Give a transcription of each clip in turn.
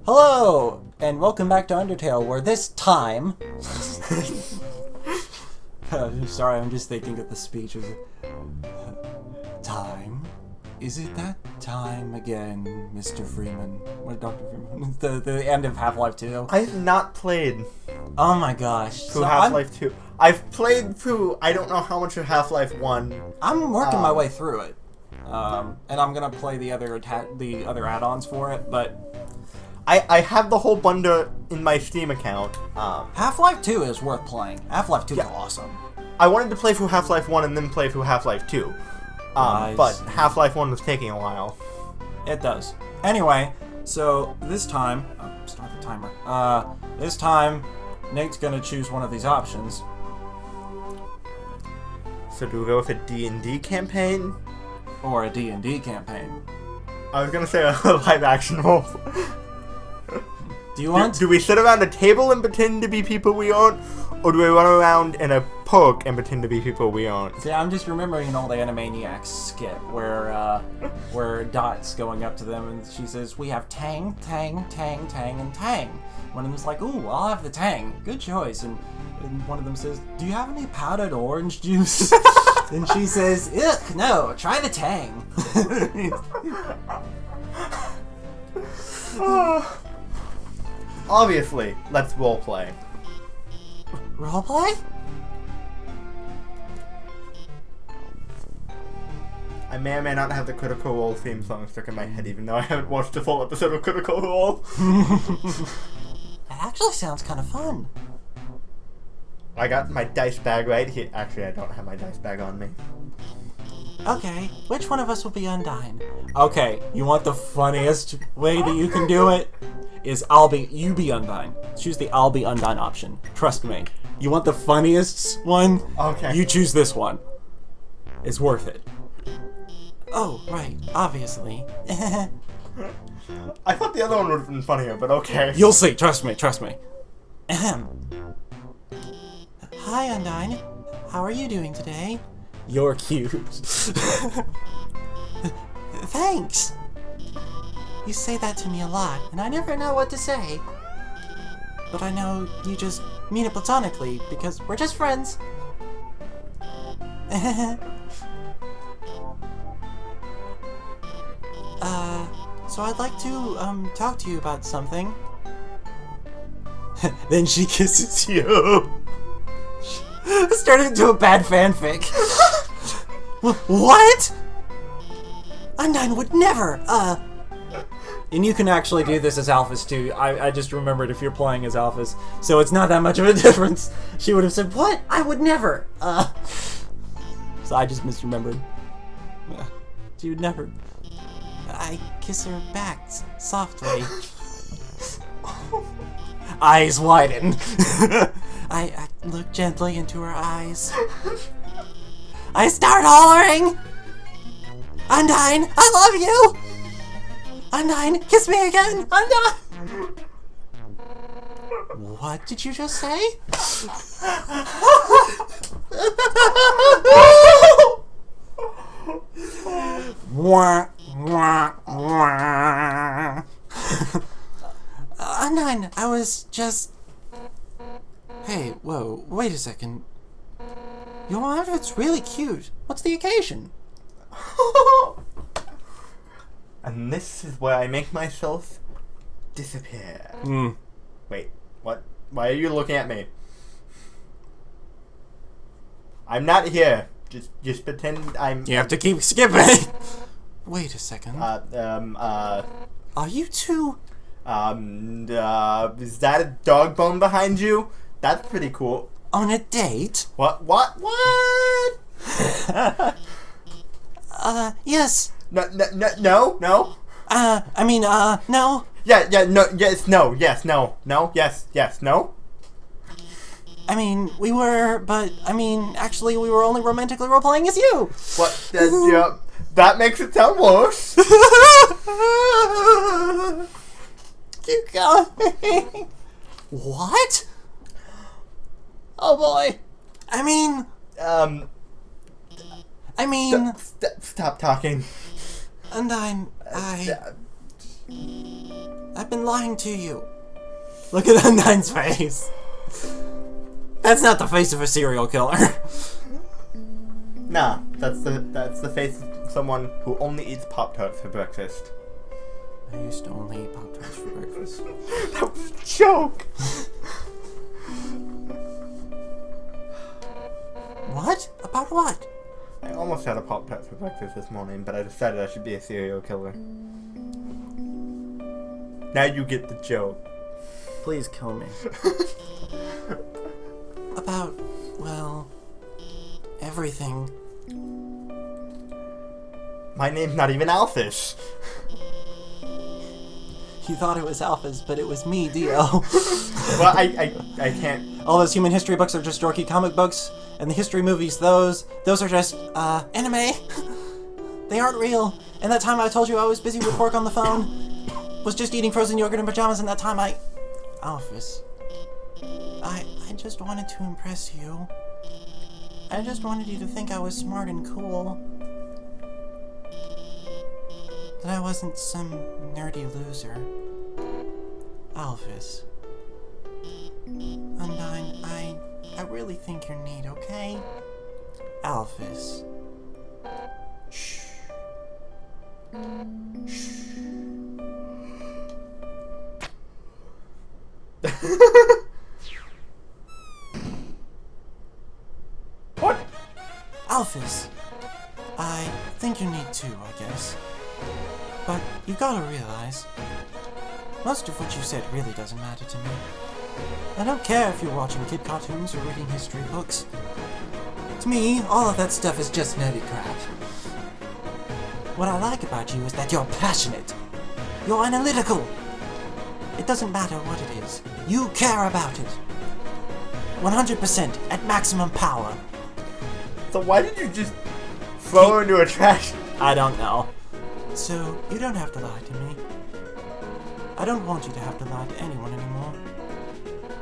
Hello, and welcome back to Undertale, where this time... Sorry, I'm just thinking of the speech. Time? Is it that time again, Mr. Freeman? What, Dr. Freeman? The end of Half-Life 2. I have not played Oh my gosh. through Half-Life 2. I've played through, I don't know how much of Half-Life 1. I'm working my way through it. And I'm gonna play the other add-ons for it, but... I have the whole bundle in my Steam account. Half-Life 2 is worth playing. Half-Life 2 is awesome. I wanted to play through Half-Life 1 and then play through Half-Life 2. But Half-Life 1 was taking a while. It does. Anyway, so this time... start the timer. This time, Nate's gonna choose one of these options. So do we go with a D&D campaign? Or a D&D campaign. I was gonna say a live-action role. Do you want... Do we sit around a table and pretend to be people we aren't? Or do we run around in a park and pretend to be people we aren't? See, I'm just remembering an old Animaniacs skit where Dot's going up to them and she says, "We have Tang, Tang, Tang, Tang, and Tang." One of them's like, "Ooh, I'll have the Tang. Good choice." And one of them says, "Do you have any powdered orange juice?" And she says, "Ugh, no, try the Tang." Obviously, let's roleplay. Roleplay? I may or may not have the Critical Role theme song stuck in my head, even though I haven't watched a full episode of Critical Role. That actually sounds kind of fun. I got my dice bag right here. Actually, I don't have my dice bag on me. Okay, which one of us will be Undyne? Okay, you want the funniest way that you can do it? Is you be Undyne. Choose the I'll be Undyne option. Trust me. You want the funniest one? Okay. You choose this one. It's worth it. Oh, right. Obviously. I thought the other one would have been funnier, but okay. You'll see. Trust me. Trust me. Ahem. Hi, Undyne. How are you doing today? You're cute. Thanks. You say that to me a lot, and I never know what to say. But I know you just mean it platonically, because we're just friends. So I'd like to, talk to you about something. Then she kisses you. This turned into a bad fanfic. What? Undyne would never, And you can actually do this as Alphys too. I just remembered if you're playing as Alphys, so it's not that much of a difference. She would have said, "What? I would never." So I just misremembered. She would never. I kiss her back softly. Eyes widen. I look gently into her eyes. I start hollering, "Undyne, I love you! Undyne, kiss me again! Undyne!" What did you just say? Wah, wah, wah. Undyne, I was just... Hey, whoa, wait a second. Your outfit's really cute. What's the occasion? And this is where I make myself disappear. Wait, what? Why are you looking at me? I'm not here. Just pretend I'm... You have to keep skipping. Wait a second. Are you two... is that a dog bone behind you? That's pretty cool. on a date? What? Yes. No. No. Yeah, no, yes, no, yes, no, yes, no. I mean, we were, but, actually, we were only romantically role-playing as you! What? Yeah, that makes it sound worse. Keep going. What? Oh boy. Stop talking. Undyne, I I've been lying to you. Look at Undyne's face. That's not the face of a serial killer. Nah, that's the face of someone who only eats Pop-Tarts for breakfast. I used to only eat Pop-Tarts for breakfast. That was a joke! What? About what? I almost had a Pop-Tart for breakfast this morning, but I decided I should be a serial killer. Now you get the joke. Please kill me. About, well, everything. My name's not even Alfish. You thought it was Alphys, but it was me, Dio. Well, I can't. All those human history books are just dorky comic books, and the history movies, those are just, anime. They aren't real. And that time I told you I was busy with work on the phone, was just eating frozen yogurt and pajamas, and that time Alphys, I just wanted to impress you. I just wanted you to think I was smart and cool. That I wasn't some nerdy loser. Alphys. Undyne, I really think you're neat, okay? Alphys. Shh. Shh. What? Alphys. I think you're neat too, I guess. But you gotta realize, most of what you said really doesn't matter to me. I don't care if you're watching kid cartoons or reading history books. To me, all of that stuff is just nerdy crap. What I like about you is that you're passionate. You're analytical. It doesn't matter what it is. You care about it. 100% at maximum power. So why did you just throw her into a trash? I don't know. So, you don't have to lie to me. I don't want you to have to lie to anyone anymore.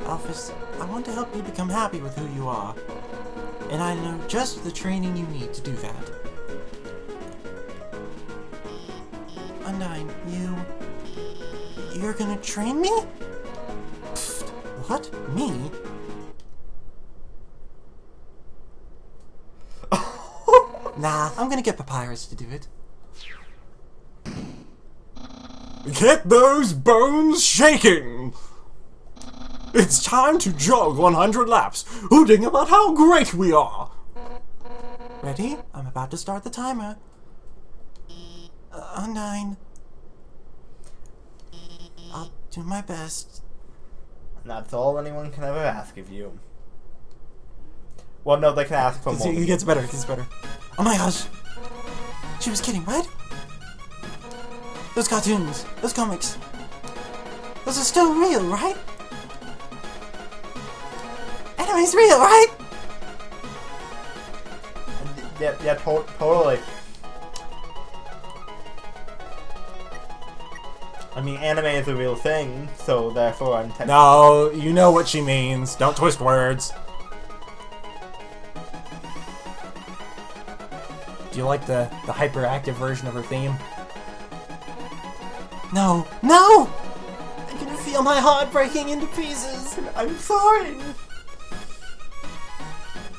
Alphys, I want to help you become happy with who you are. And I know just the training you need to do that. Undyne, you're gonna train me? Pfft, what? Me? Nah, I'm gonna get Papyrus to do it. Get those bones shaking! It's time to jog 100 laps, hooting about how great we are! Ready? I'm about to start the timer. Undyne. I'll do my best. And that's all anyone can ever ask of you. Well, no, they can ask for more. It gets better, it gets better. Oh my gosh! She was kidding, right? Those cartoons, those comics, those are still real, right? Anime's real, right? Yeah, totally. I mean, anime is a real thing, so therefore I'm technically... No, you know what she means. Don't twist words. Do you like the hyperactive version of her theme? No! No! I can feel my heart breaking into pieces! I'm sorry!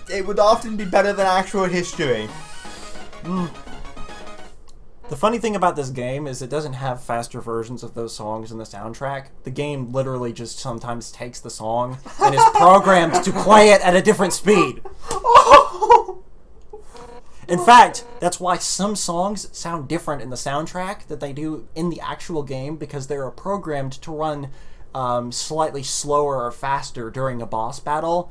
It would often be better than actual history. The funny thing about this game is it doesn't have faster versions of those songs in the soundtrack. The game literally just sometimes takes the song and is programmed to play it at a different speed. In fact, that's why some songs sound different in the soundtrack that they do in the actual game, because they're programmed to run slightly slower or faster during a boss battle.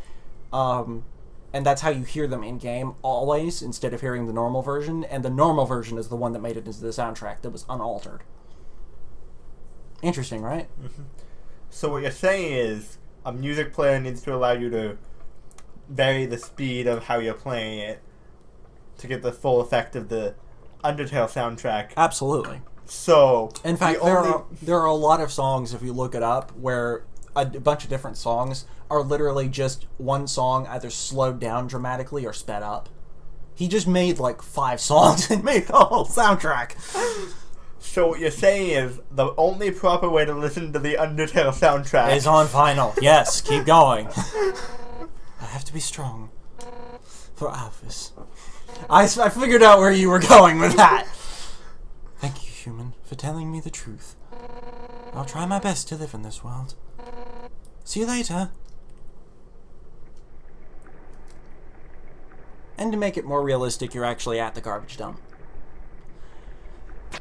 And that's how you hear them in-game always, instead of hearing the normal version. And the normal version is the one that made it into the soundtrack that was unaltered. Interesting, right? Mm-hmm. So what you're saying is, a music player needs to allow you to vary the speed of how you're playing it to get the full effect of the Undertale soundtrack. Absolutely. So, in fact, there are a lot of songs, if you look it up, where a bunch of different songs are literally just one song either slowed down dramatically or sped up. He just made like 5 songs and made the whole soundtrack. So what you're saying is the only proper way to listen to the Undertale soundtrack Is on vinyl. Yes, keep going. I have to be strong for Alphys. I figured out where you were going with that. Thank you, human, for telling me the truth. I'll try my best to live in this world. See you later. And to make it more realistic, you're actually at the garbage dump.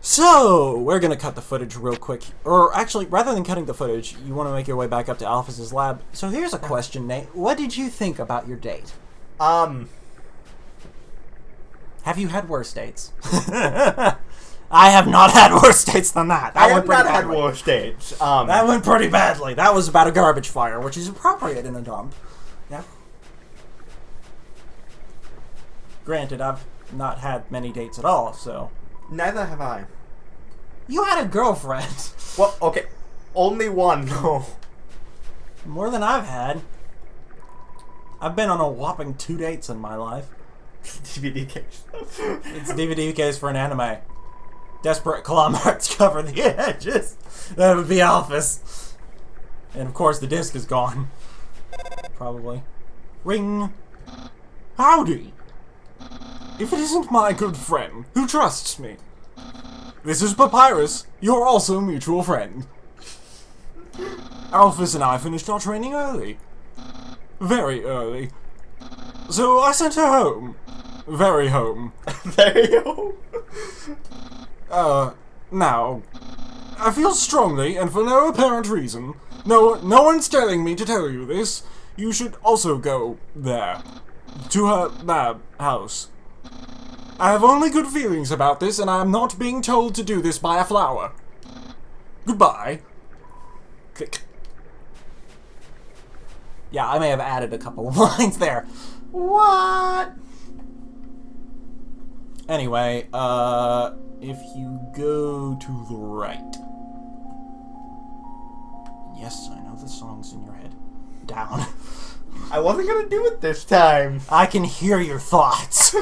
So, we're gonna cut the footage real quick. Or, actually, rather than cutting the footage, you want to make your way back up to Alphys' lab. So here's a question, Nate. What did you think about your date? Have you had worse dates? I have not had worse dates than that. I have not had worse dates. That went pretty badly. That was about a garbage fire, which is appropriate in a dump. Yeah. Granted, I've not had many dates at all, so... Neither have I. You had a girlfriend. Well, okay. Only one, though. More than I've had. I've been on a whopping 2 dates in my life. DVD case. It's a DVD case for an anime. Desperate claw marks cover the edges. That would be Alphys. And of course the disc is gone. Probably. Ring. Howdy. If it isn't my good friend, who trusts me. This is Papyrus, your also mutual friend. Alphys and I finished our training early. Very early. So I sent her home. Very home. Very home. Now, I feel strongly, and for no apparent reason, no one's telling me to tell you this, you should also go there. To her lab house. I have only good feelings about this, and I am not being told to do this by a flower. Goodbye. Click. Yeah, I may have added a couple of lines there. What? Anyway, if you go to the right. Yes, I know the song's in your head. Down. I wasn't gonna do it this time. I can hear your thoughts.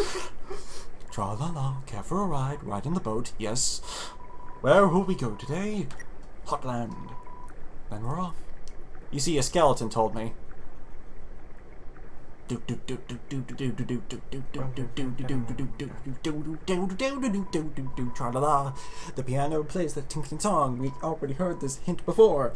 Tra-la-la, care for a ride in the boat, yes. Where will we go today? Hotland. Then we're off. You see, a skeleton told me. Tra-la-la. The piano plays the tinkling song. We already heard this hint before.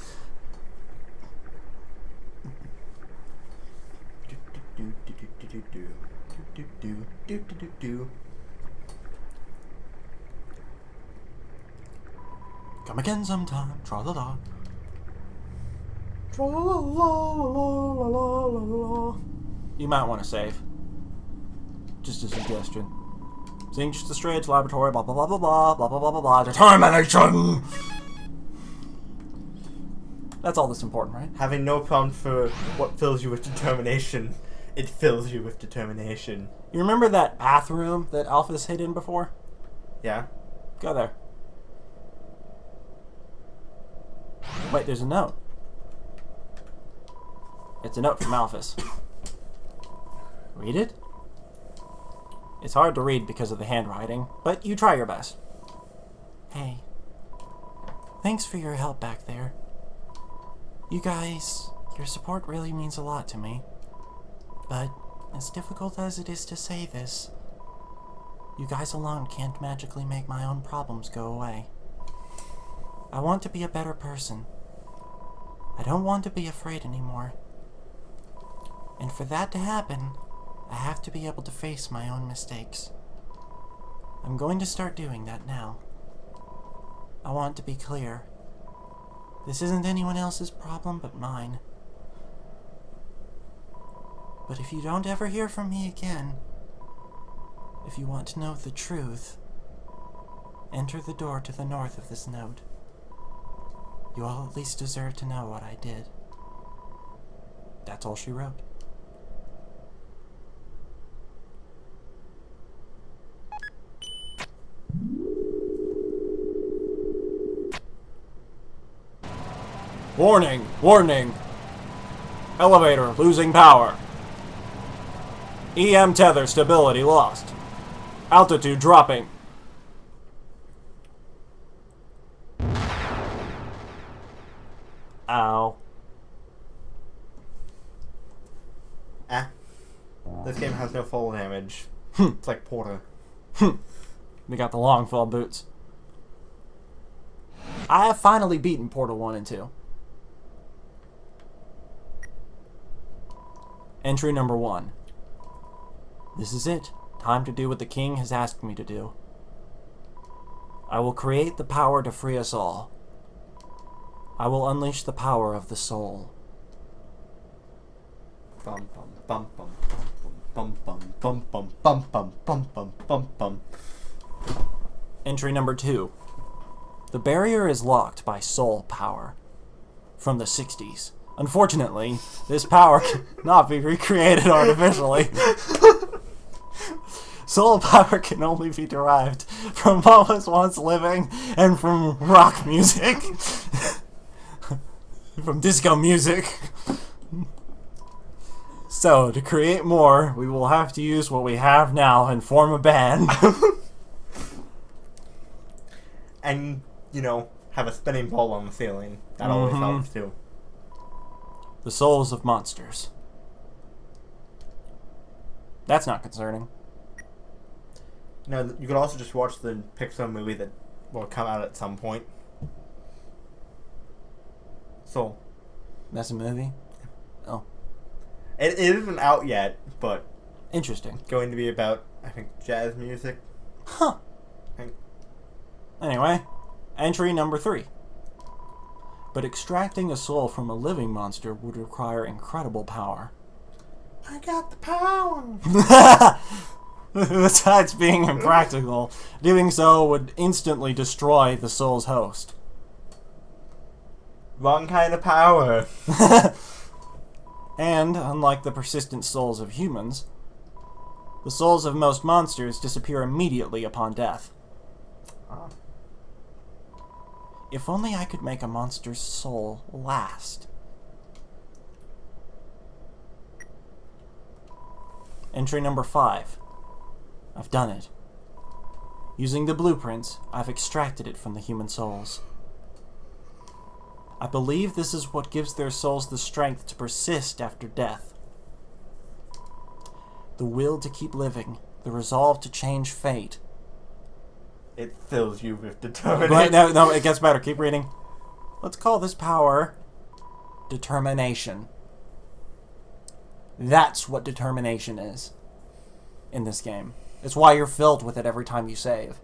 Come again sometime, tra-la-la. Tra-la-la-la-la-la-la. You might want to save. Just a suggestion. Seems just a strange laboratory, blah blah blah blah blah blah blah blah blah blah. Determination! That's all that's important, right? Having no problem for what fills you with determination, it fills you with determination. You remember that bathroom that Alphys hid in before? Yeah? Go there. Wait, there's a note. It's a note from Alphys. Read it? It's hard to read because of the handwriting, but you try your best. Hey. Thanks for your help back there. You guys, your support really means a lot to me. But, as difficult as it is to say this, you guys alone can't magically make my own problems go away. I want to be a better person. I don't want to be afraid anymore. And for that to happen, I have to be able to face my own mistakes. I'm going to start doing that now. I want to be clear. This isn't anyone else's problem but mine. But if you don't ever hear from me again, if you want to know the truth, enter the door to the north of this note. You all at least deserve to know what I did. That's all she wrote. Warning! Warning! Elevator losing power. EM tether stability lost. Altitude dropping. Ow. This game has no fall damage. It's like Porter. We got the long fall boots. I have finally beaten Portal 1 and 2. Entry number 1. This is it. Time to do what the king has asked me to do. I will create the power to free us all. I will unleash the power of the soul. Bum bum bum bum bum bum bum bum bum bum bum bum bum. Entry number 2. The barrier is locked by soul power from the 60s. Unfortunately, this power cannot be recreated artificially. Soul power can only be derived from what was once living and from rock music. From disco music. So, to create more, we will have to use what we have now and form a band. And, you know, have a spinning ball on the ceiling. That always helps too. The souls of monsters. That's not concerning. No, you could also just watch the Pixar movie that will come out at some point. Soul. That's a movie? Oh. It isn't out yet, but Interesting. going to be about, I think, jazz music. Huh. Anyway, entry number 3. But extracting a soul from a living monster would require incredible power. I got the power! Besides being impractical, doing so would instantly destroy the soul's host. Wrong kind of power. And, unlike the persistent souls of humans, the souls of most monsters disappear immediately upon death. Oh. If only I could make a monster's soul last. Entry number 5. I've done it. Using the blueprints, I've extracted it from the human souls. I believe this is what gives their souls the strength to persist after death. The will to keep living, the resolve to change fate. It fills you with determination. Wait, no, it gets better. Keep reading. Let's call this power determination. That's what determination is in this game. It's why you're filled with it every time you save.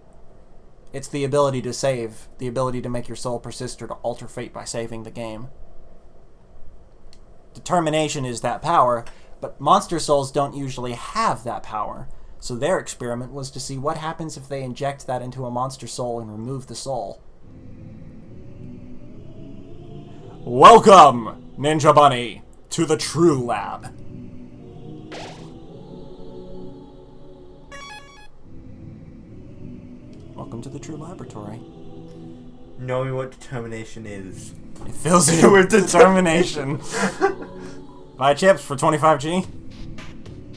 It's the ability to save, the ability to make your soul persist or to alter fate by saving the game. Determination is that power, but monster souls don't usually have that power. So their experiment was to see what happens if they inject that into a monster soul and remove the soul. Welcome, Ninja Bunny, to the True Lab. Welcome to the True Laboratory. Knowing what determination is. It fills you with determination. Buy chips for 25G?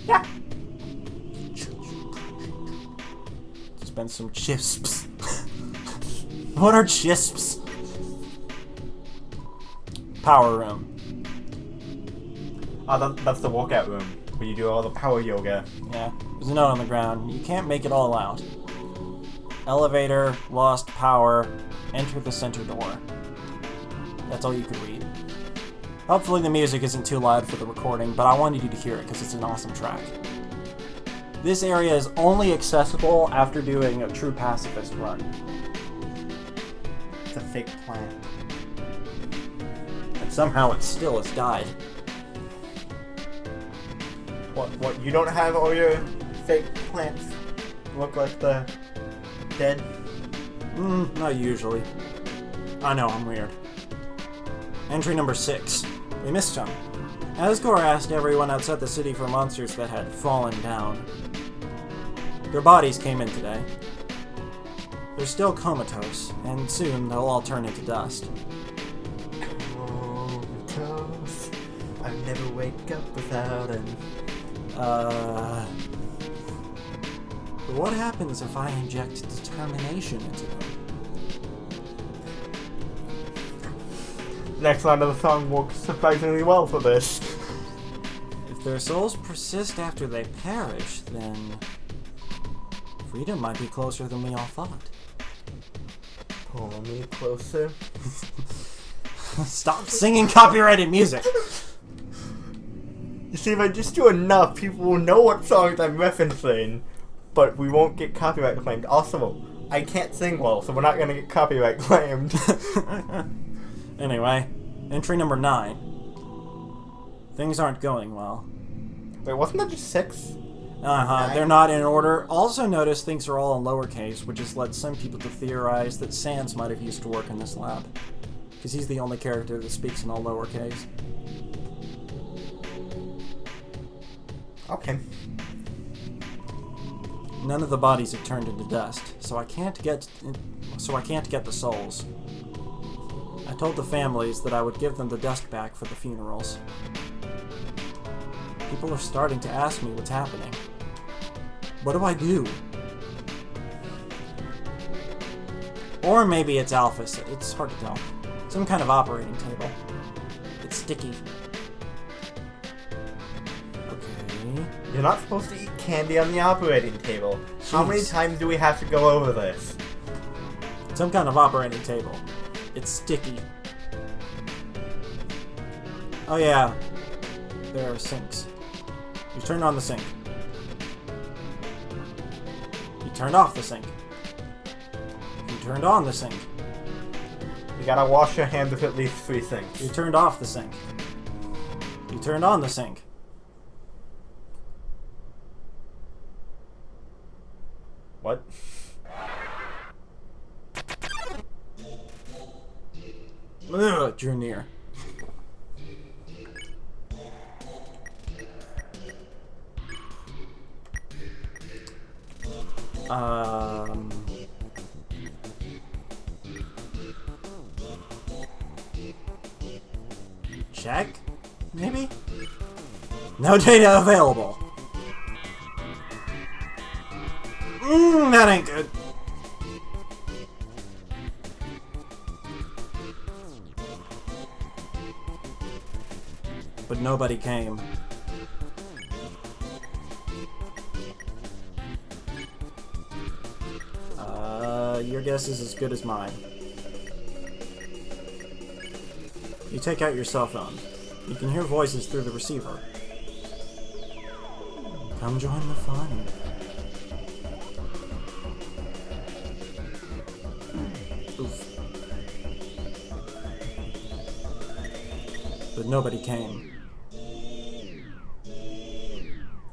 Yeah. Spend some chisps. What are chisps? Power room. Oh, that's the walkout room where you do all the power yoga. Yeah, there's a note on the ground. You can't make it all out. Elevator, lost power, enter the center door. That's all you could read. Hopefully the music isn't too loud for the recording, but I wanted you to hear it because it's an awesome track. This area is only accessible after doing a true pacifist run. It's a fake plant. And somehow it still has died. What, you don't have all your fake plants look like the dead? Not usually. I know, I'm weird. Entry number 6. We missed some. Asgore asked everyone outside the city for monsters that had fallen down. Their bodies came in today. They're still comatose, and soon they'll all turn into dust. Comatose. I never wake up without an... But what happens if I inject determination into them? next line of the song works surprisingly well for this. If their souls persist after they perish, then freedom might be closer than we all thought. Pull me closer. Stop singing copyrighted music! You see, if I just do enough, people will know what songs I'm referencing, but we won't get copyright claimed. Also, I can't sing well, so we're not gonna get copyright claimed. Anyway, entry number 9. Things aren't going well. Wait, wasn't that just 6? Uh-huh, they're not in order. Also notice things are all in lowercase, which has led some people to theorize that Sans might have used to work in this lab. Because he's the only character that speaks in all lowercase. Okay. None of the bodies have turned into dust, so I can't get the souls. I told the families that I would give them the dust back for the funerals. People are starting to ask me what's happening. What do I do? Or maybe it's Alphys. It's hard to tell. Some kind of operating table. It's sticky. Okay. You're not supposed to eat candy on the operating table. How many times do we have to go over this? Some kind of operating table. It's sticky. Oh yeah. There are sinks. You turned on the sink. You turned off the sink. You turned on the sink. You gotta wash your hands with at least 3 sinks. You turned off the sink. You turned on the sink. What? Ugh, drew near. Check? Maybe? No data available. That ain't good. But nobody came. Your guess is as good as mine. You take out your cell phone. You can hear voices through the receiver. Come join the fun. Oof. But nobody came.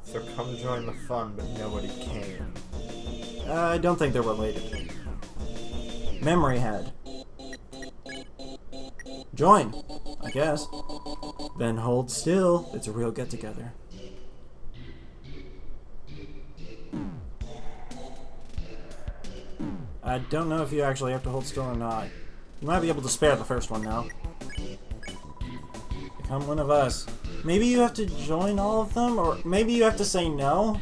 So come join the fun, but nobody came. I don't think they're related. Memory head. Join, I guess. Then hold still. It's a real get-together. I don't know if you actually have to hold still or not. You might be able to spare the first one now. Become one of us. Maybe you have to join all of them, or maybe you have to say no?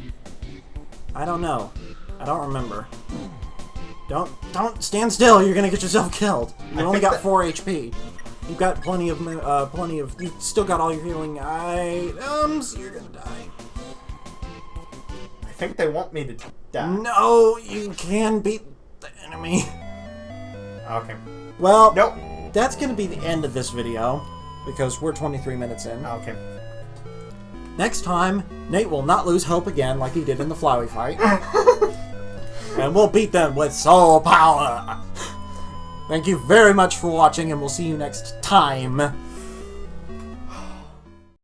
I don't know. I don't remember. Don't stand still. You're gonna get yourself killed. You only got 4 HP. You've got you've still got all your healing items. You're gonna die. I think they want me to die. No, you can beat the enemy. Okay. Well, Nope. That's gonna be the end of this video because we're 23 minutes in. Okay. Next time, Nate will not lose hope again like he did in the Flowey fight. And we'll beat them with soul power! Thank you very much for watching, and we'll see you next time.